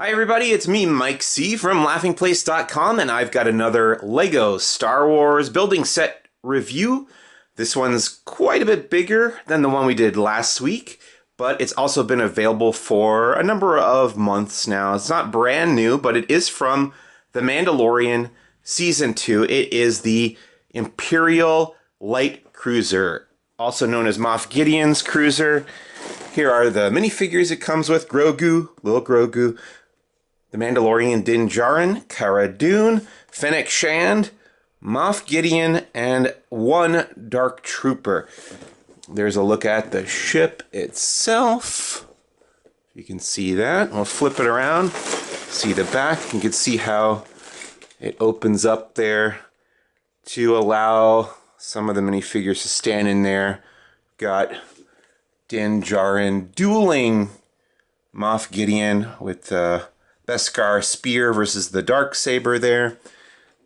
Hi everybody, it's me, Mike C. from laughingplace.com, and I've got another LEGO Star Wars building set review. This one's quite a bit bigger than the one we did last week, but it's also been available for a number of months now. It's not brand new, but it is from The Mandalorian Season 2. It is the Imperial Light Cruiser, also known as Moff Gideon's cruiser. Here are the minifigures it comes with. Grogu, little Grogu, the Mandalorian Din Djarin, Cara Dune, Fennec Shand, Moff Gideon, and one Dark Trooper. There's a look at the ship itself. You can see that. We'll flip it around, see the back. You can see how it opens up there to allow some of the minifigures to stand in there. Got Din Djarin dueling Moff Gideon with the Beskar spear versus the Darksaber there.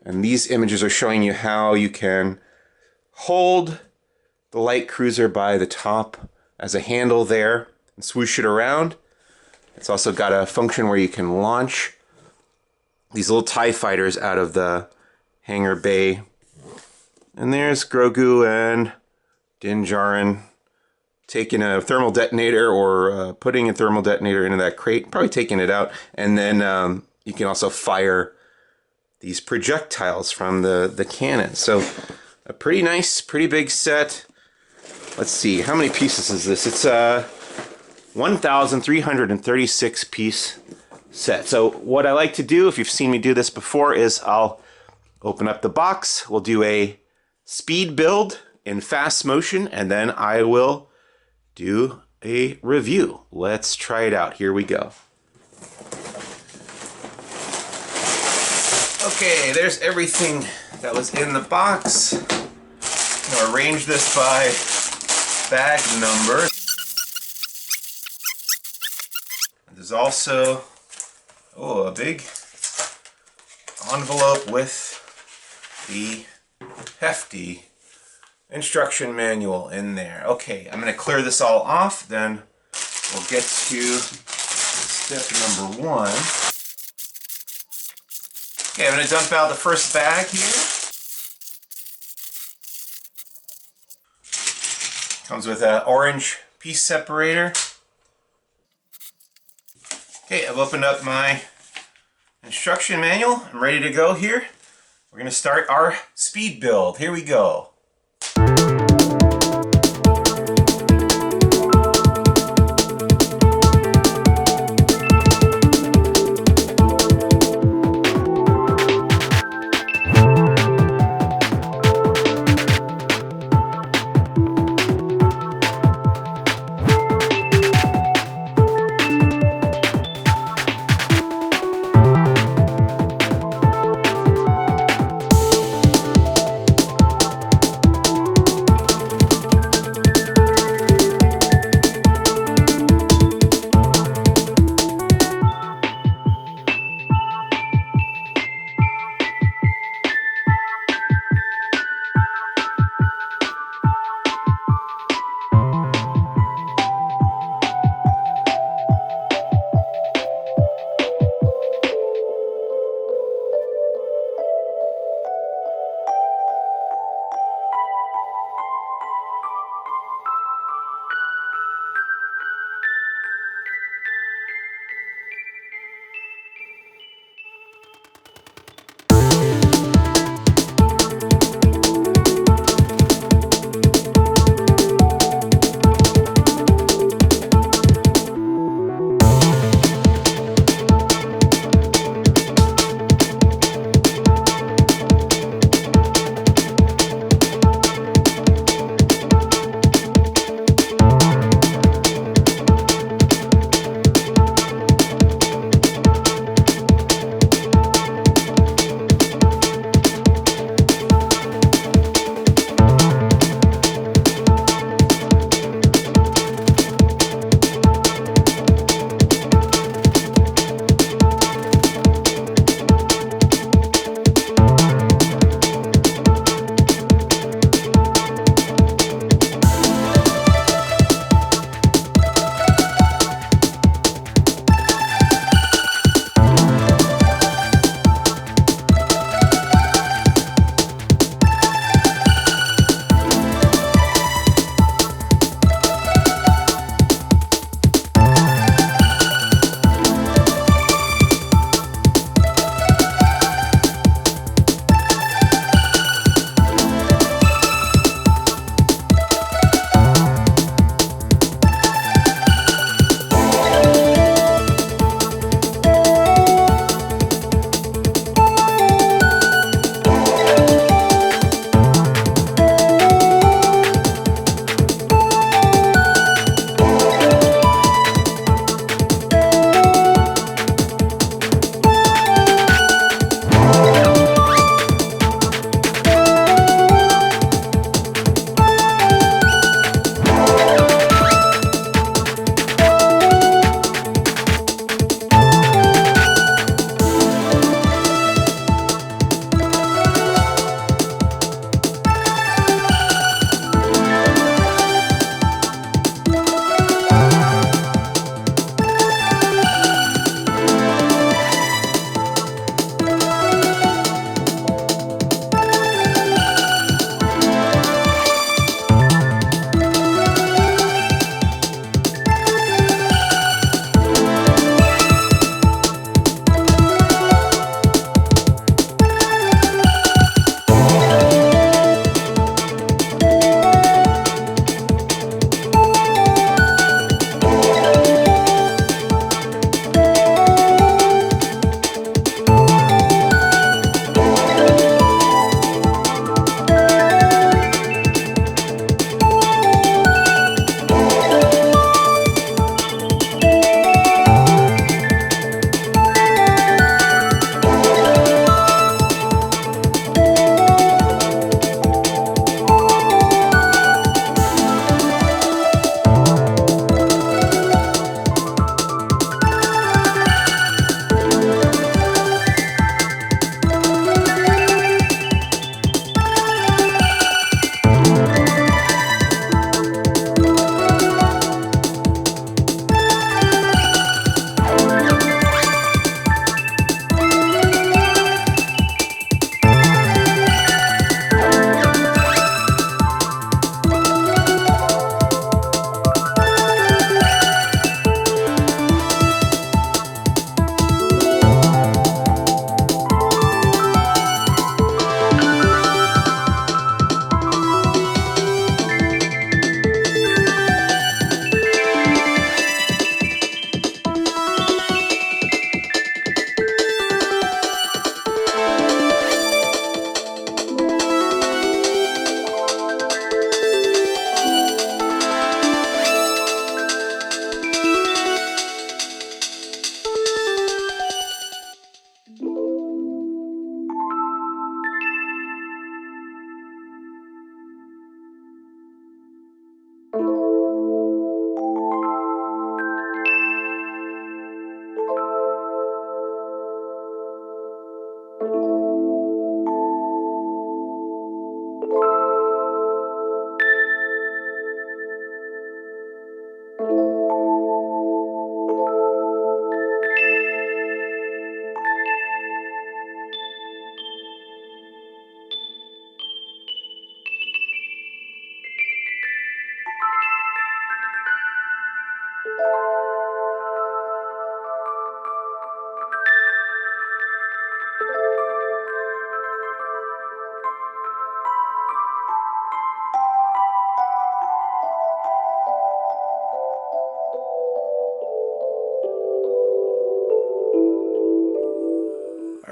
And these images are showing you how you can hold the light cruiser by the top as a handle there and swoosh it around. It's also got a function where you can launch these little TIE fighters out of the hangar bay. And there's Grogu and Din Djarin taking a thermal detonator or putting a thermal detonator into that crate, probably taking it out. And then you can also fire these projectiles from the cannon. So a pretty nice, pretty big set. Let's see, how many pieces is this? It's a 1,336 piece set. So what I like to do, if you've seen me do this before, is I'll open up the box. We'll do a speed build in fast motion, and then I will do a review. Let's try it out. Here we go. Okay, there's everything that was in the box. I'm going to arrange this by bag number. There's also a big envelope with the hefty instruction manual in there. Okay, I'm going to clear this all off, then we'll get to step number one. Okay, I'm going to dump out the first bag here. Comes with an orange piece separator. Okay, I've opened up my instruction manual. I'm ready to go here. We're going to start our speed build. Here we go.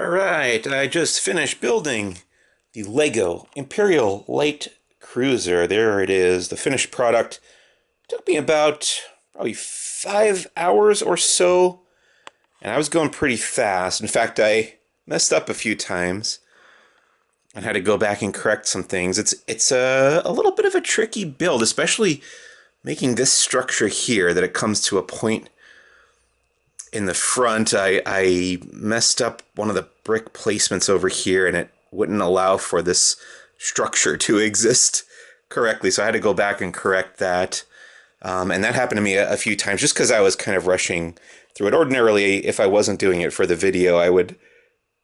Alright, I just finished building the Lego Imperial Light Cruiser. There it is, the finished product. It took me about probably 5 hours or so, and I was going pretty fast. In fact, I messed up a few times and had to go back and correct some things. It's a little bit of a tricky build, especially making this structure here, that it comes to a point in the front. I messed up one of the brick placements over here, and it wouldn't allow for this structure to exist correctly, so I had to go back and correct that. And that happened to me a few times just because I was kind of rushing through it. Ordinarily, if I wasn't doing it for the video, I would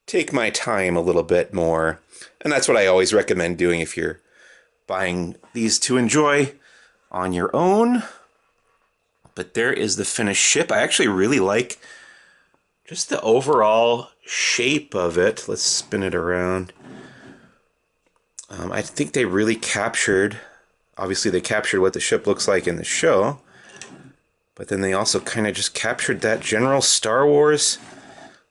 take my time a little bit more. And that's what I always recommend doing if you're buying these to enjoy on your own. But there is the finished ship. I actually really like just the overall shape of it. Let's spin it around. I think they really captured, obviously they captured what the ship looks like in the show, but then they also kind of just captured that general Star Wars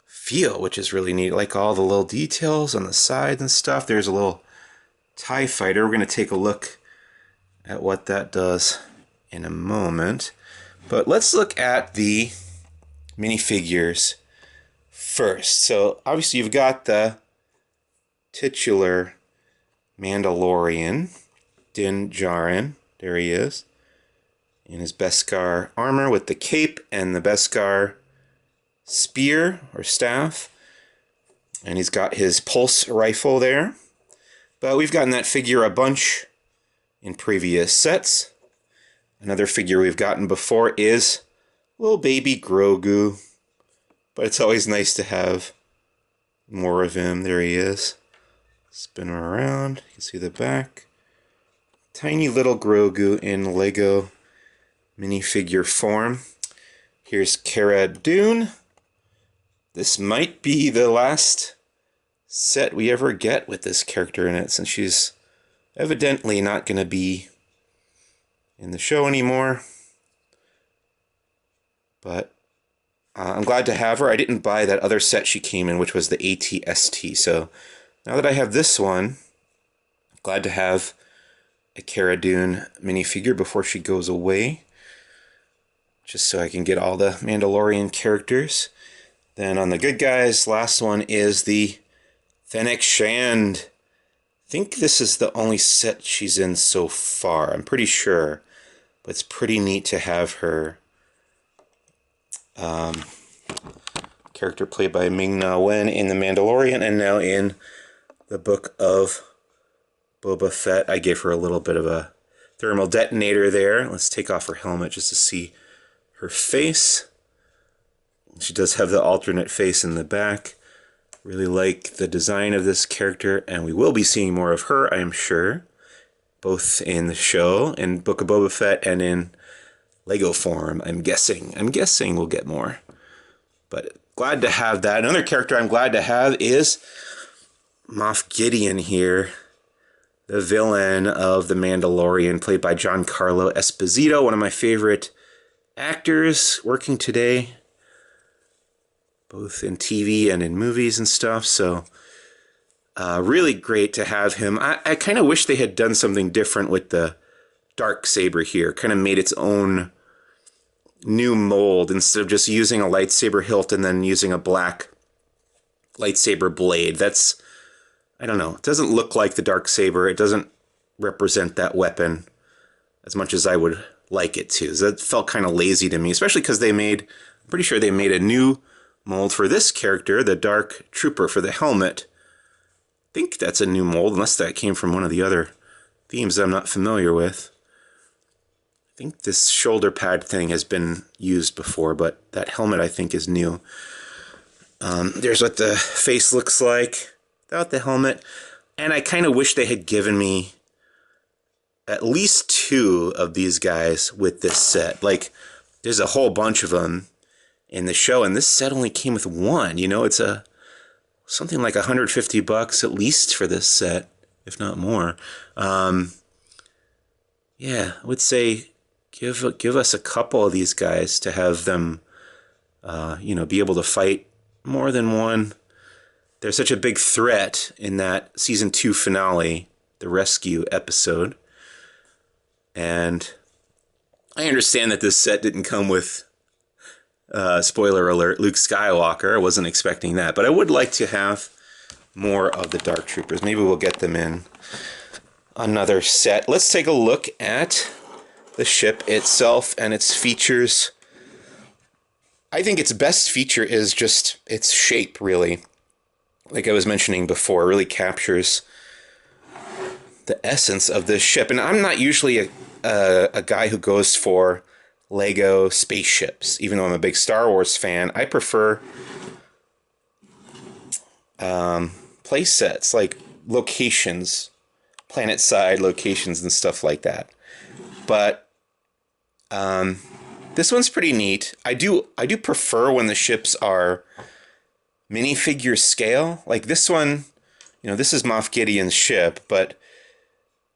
feel, which is really neat. Like all the little details on the sides and stuff. There's a little TIE fighter. We're going to take a look at what that does in a moment. But let's look at the minifigures first. So obviously you've got the titular Mandalorian, Din Djarin. There he is, in his Beskar armor with the cape and the Beskar spear or staff. And he's got his pulse rifle there. But we've gotten that figure a bunch in previous sets. Another figure we've gotten before is little baby Grogu. But it's always nice to have more of him. There he is. Spin him around. You can see the back. Tiny little Grogu in Lego minifigure form. Here's Cara Dune. This might be the last set we ever get with this character in it, since she's evidently not going to be in the show anymore. But I'm glad to have her. I didn't buy that other set she came in, which was the AT-ST. So now that I have this one, I'm glad to have a Cara Dune minifigure before she goes away, just so I can get all the Mandalorian characters. Then on the good guys, last one is the Fennec Shand. I think this is the only set she's in so far. I'm pretty sure, but it's pretty neat to have her. Character played by Ming-Na Wen in The Mandalorian, and now in the Book of Boba Fett. I gave her a little bit of a thermal detonator there. Let's take off her helmet just to see her face. She does have the alternate face in the back. Really like the design of this character, and we will be seeing more of her, I am sure. Both in the show, in Book of Boba Fett, and in Lego form, I'm guessing. I'm guessing we'll get more. But glad to have that. Another character I'm glad to have is Moff Gideon here, the villain of The Mandalorian, played by Giancarlo Esposito, one of my favorite actors working today, both in TV and in movies and stuff. So really great to have him. I kind of wish they had done something different with the dark saber here, kind of made its own new mold instead of just using a lightsaber hilt and then using a black lightsaber blade. That's, I don't know, it doesn't look like the dark saber. It doesn't represent that weapon as much as I would like it to. So that felt kind of lazy to me, especially because they made, I'm pretty sure they made a new mold for this character, the Dark Trooper, for the helmet. I think that's a new mold, unless that came from one of the other themes I'm not familiar with. I think this shoulder pad thing has been used before, but that helmet I think is new. There's what the face looks like without the helmet. And I kind of wish they had given me at least 2 of these guys with this set. Like, there's a whole bunch of them in the show, and this set only came with 1. You know, it's something like $150 at least for this set, if not more. Yeah, I would say give us a couple of these guys to have them, you know, be able to fight more than one they're such a big threat in that season 2 finale, the rescue episode. And I understand that this set didn't come with, spoiler alert, Luke Skywalker. I wasn't expecting that, but I would like to have more of the Dark Troopers. Maybe we'll get them in another set. Let's take a look at the ship itself and its features. I think its best feature is just its shape, really. Like I was mentioning before, it really captures the essence of this ship. And I'm not usually a guy who goes for Lego spaceships. Even though I'm a big Star Wars fan, I prefer play sets, like locations, planet-side locations and stuff like that. But this one's pretty neat. I do prefer when the ships are minifigure scale. Like this one, you know, this is Moff Gideon's ship, but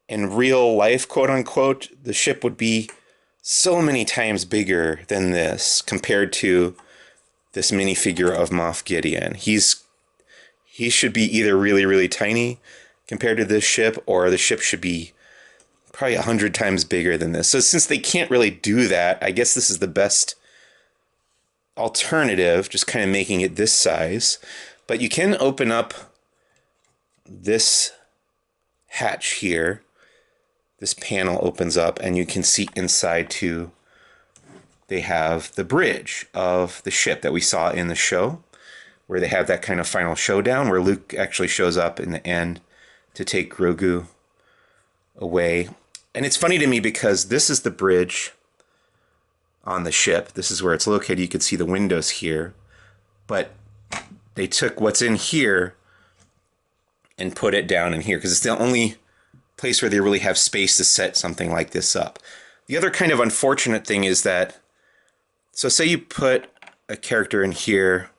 in real life, quote unquote, the ship would be so many times bigger than this compared to this minifigure of Moff Gideon. He should be either really, really tiny compared to this ship, or the ship should be probably 100 times bigger than this. So since they can't really do that, I guess this is the best alternative, just kind of making it this size. But you can open up this hatch here. This panel opens up and you can see inside too. They have the bridge of the ship that we saw in the show, where they have that kind of final showdown where Luke actually shows up in the end to take Grogu away. And it's funny to me because this is the bridge on the ship. This is where it's located. You can see the windows here. But they took what's in here and put it down in here because it's the only place where they really have space to set something like this up. The other kind of unfortunate thing is that, so say you put a character in here.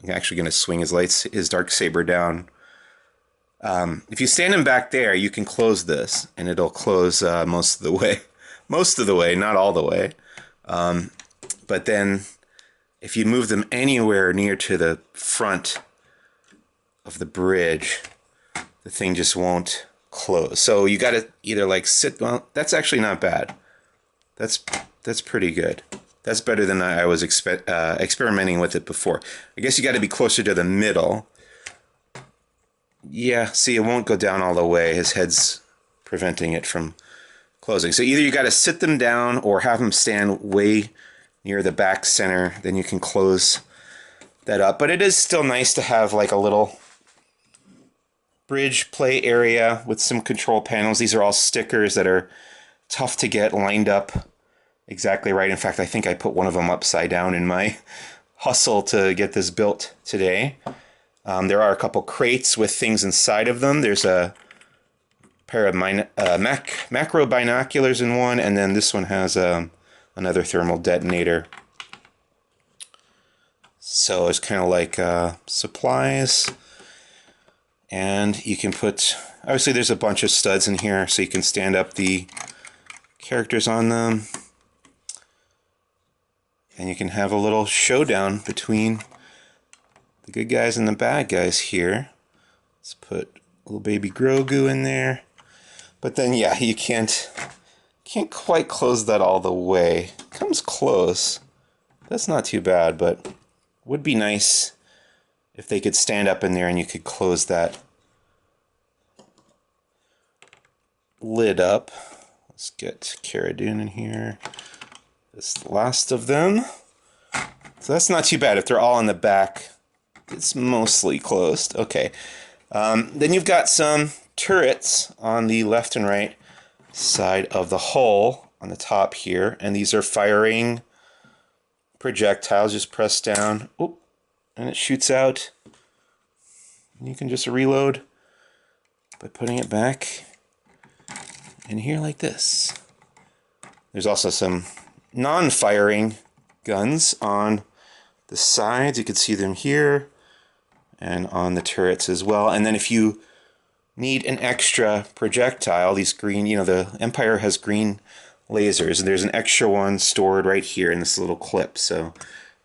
I'm actually going to swing his Darksaber down. If you stand him back there, you can close this, and it'll close most of the way. Most of the way, not all the way. But then, if you move them anywhere near to the front of the bridge, the thing just won't close. So you got to either like sit. Well, that's actually not bad. That's pretty good. That's better than I was experimenting with it before. I guess you got to be closer to the middle. Yeah, see, it won't go down all the way. His head's preventing it from closing. So either you got to sit them down or have them stand way near the back center. Then you can close that up. But it is still nice to have like a little bridge play area with some control panels. These are all stickers that are tough to get lined up exactly right. In fact, I think I put one of them upside down in my hustle to get this built today. There are a couple crates with things inside of them. There's a pair of macro binoculars in one, and then this one has another thermal detonator. So it's kind of like supplies. And you can put, obviously there's a bunch of studs in here, so you can stand up the characters on them. And you can have a little showdown between the good guys and the bad guys here. Let's put little baby Grogu in there. But then, yeah, you can't quite close that all the way. Comes close. That's not too bad, but would be nice if they could stand up in there and you could close that lid up. Let's get Cara Dune in here. This last of them. So that's not too bad. If they're all in the back, it's mostly closed. Okay. Then you've got some turrets on the left and right side of the hull on the top here. And these are firing projectiles. Just press down. Oop, and it shoots out. And you can just reload by putting it back in here like this. There's also some non-firing guns on the sides. You can see them here and on the turrets as well. And then if you need an extra projectile, these green, you know, the Empire has green lasers, and there's an extra one stored right here in this little clip. So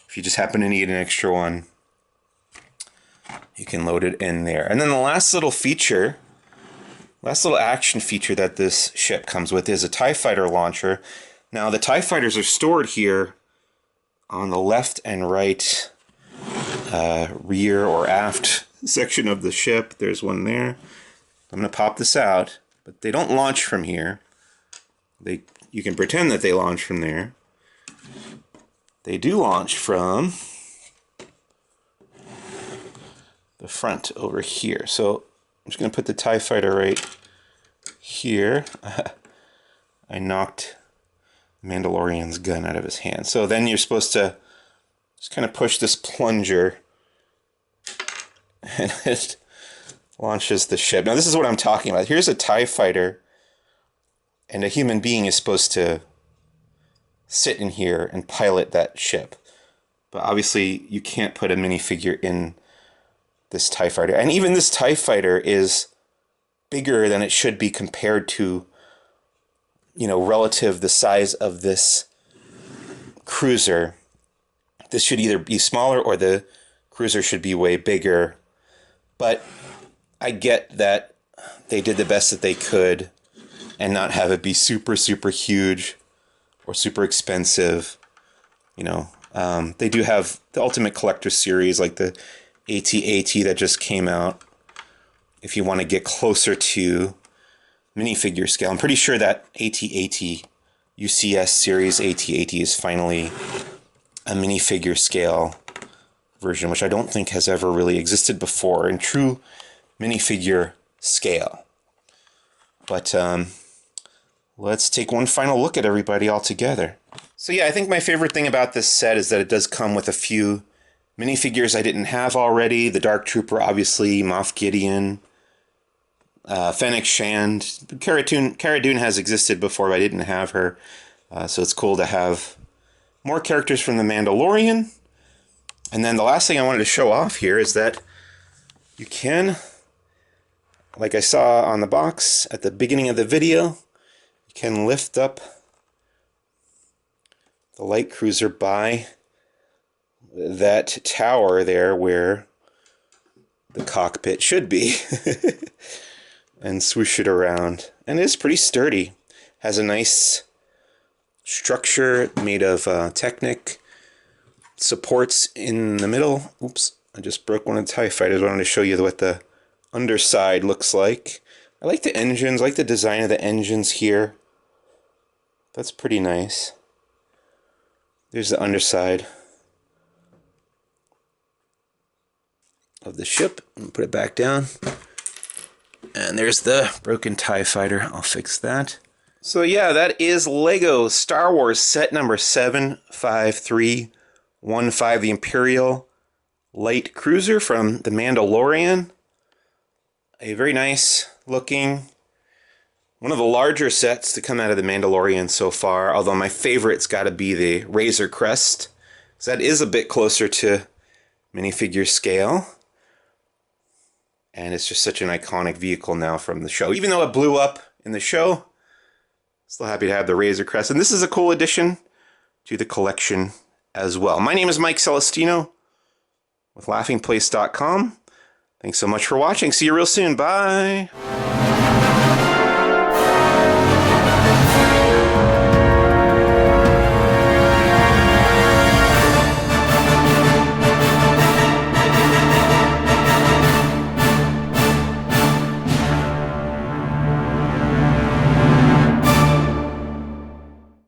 if you just happen to need an extra one, you can load it in there. And then the last little feature, last little action feature that this ship comes with is a TIE Fighter launcher. Now the TIE Fighters are stored here on the left and right rear or aft section of the ship. There's one there. I'm going to pop this out, but they don't launch from here. You can pretend that they launch from there. They do launch from the front over here. So I'm just going to put the TIE Fighter right here. I knocked Mandalorian's gun out of his hand. So then you're supposed to just kind of push this plunger and it launches the ship. Now this is what I'm talking about. Here's a TIE Fighter and a human being is supposed to sit in here and pilot that ship. But obviously you can't put a minifigure in this TIE Fighter. And even this TIE Fighter is bigger than it should be compared to, you know, relative the size of this cruiser. This should either be smaller or the cruiser should be way bigger. But I get that they did the best that they could and not have it be super, super huge or super expensive. You know, they do have the Ultimate Collector series like the AT-AT that just came out. If you want to get closer to minifigure scale, I'm pretty sure that AT-AT UCS series AT-AT is finally a minifigure scale version, which I don't think has ever really existed before in true minifigure scale. But let's take one final look at everybody all together. So yeah, I think my favorite thing about this set is that it does come with a few minifigures I didn't have already. The Dark Trooper, obviously, Moff Gideon, Fennec Shand. Cara Dune has existed before, but I didn't have her. So it's cool to have more characters from The Mandalorian. And then the last thing I wanted to show off here is that you can, like I saw on the box at the beginning of the video, you can lift up the light cruiser by that tower there where the cockpit should be and swoosh it around. And it is pretty sturdy. Has a nice structure made of Technic supports in the middle. Oops, I just broke one of the TIE Fighters. I wanted to show you what the underside looks like. I like the engines, I like the design of the engines here. That's pretty nice. There's the underside of the ship. I'm gonna put it back down. And there's the broken TIE Fighter. I'll fix that. So yeah, that is Lego Star Wars set number 75315, the Imperial Light Cruiser from The Mandalorian. A very nice looking, one of the larger sets to come out of The Mandalorian so far, although my favorite's got to be the Razor Crest. So that is a bit closer to minifigure scale. And it's just such an iconic vehicle now from the show. Even though it blew up in the show, still happy to have the Razor Crest. And this is a cool addition to the collection as well. My name is Mike Celestino with laughingplace.com. Thanks so much for watching. See you real soon. Bye.